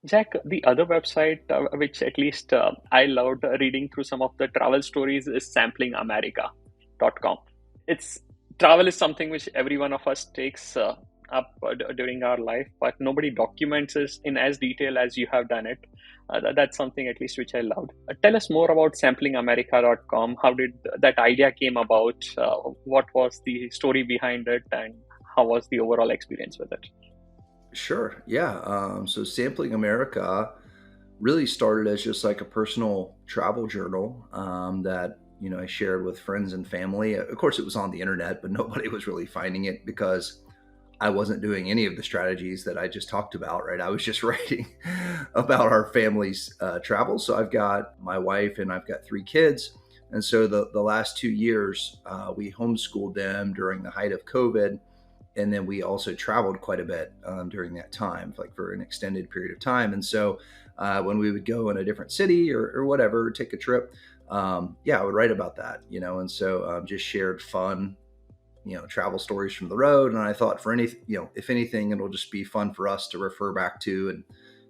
Jack, the other website, which at least I loved reading through some of the travel stories, is samplingamerica.com. It's travel is something which every one of us takes up during our life, but nobody documents it in as detail as you have done it. That's something at least which I loved. Tell us more about samplingamerica.com. How did that idea came about? What was the story behind it, and how was the overall experience with it? Sure. Yeah. So Sampling America really started as just like a personal travel journal that I shared with friends and family. Of course, it was on the internet, but nobody was really finding it because I wasn't doing any of the strategies that I just talked about. Right. I was just writing about our family's travel. So I've got my wife and I've got three kids. And so the last 2 years, we homeschooled them during the height of COVID, and then we also traveled quite a bit during that time, like for an extended period of time. And so when we would go in a different city or whatever, take a trip, yeah, I would write about that, and so just shared fun, travel stories from the road. And I thought for any, if anything, it'll just be fun for us to refer back to and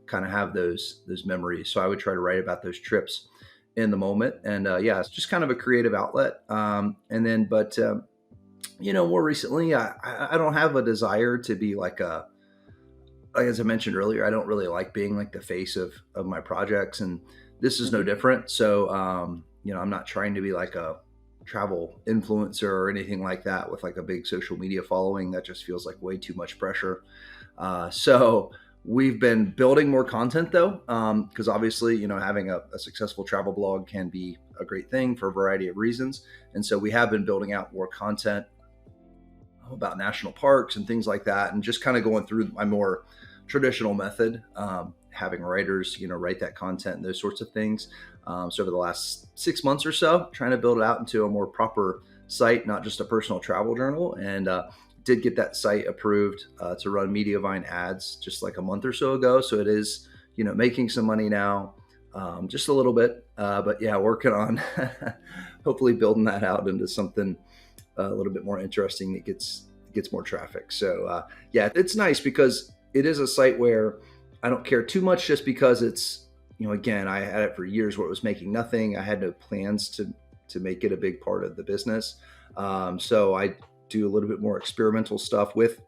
kind of have those memories. So I would try to write about those trips in the moment. And yeah, it's just kind of a creative outlet. And then, but more recently, I don't have a desire to be like as I mentioned earlier, I don't really like being like the face of my projects, and this is no Mhm. different. So, I'm not trying to be like a travel influencer or anything like that with like a big social media following. That just feels like way too much pressure. So we've been building more content though, because obviously, having a successful travel blog can be a great thing for a variety of reasons. And so we have been building out more content about national parks and things like that, and just kind of going through my more traditional method, having writers, write that content and those sorts of things. So over the last 6 months or so, trying to build it out into a more proper site, not just a personal travel journal. And did get that site approved to run Mediavine ads just like a month or so ago. So it is, making some money now, just a little bit. But yeah, working on hopefully building that out into something a little bit more interesting that gets more traffic. So yeah, it's nice because it is a site where I don't care too much, just because it's, again, I had it for years where it was making nothing. I had no plans to make it a big part of the business. So I do a little bit more experimental stuff with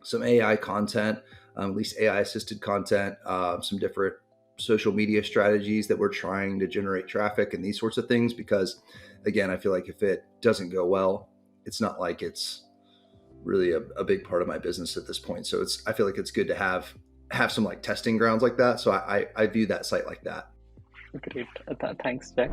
some AI content, at least AI assisted content, some different social media strategies that we're trying to generate traffic and these sorts of things. Because again, I feel like if it doesn't go well, it's not like it's really a big part of my business at this point. So I feel like it's good to have some like testing grounds like that. So I view that site like that. Great. Thanks, Jack.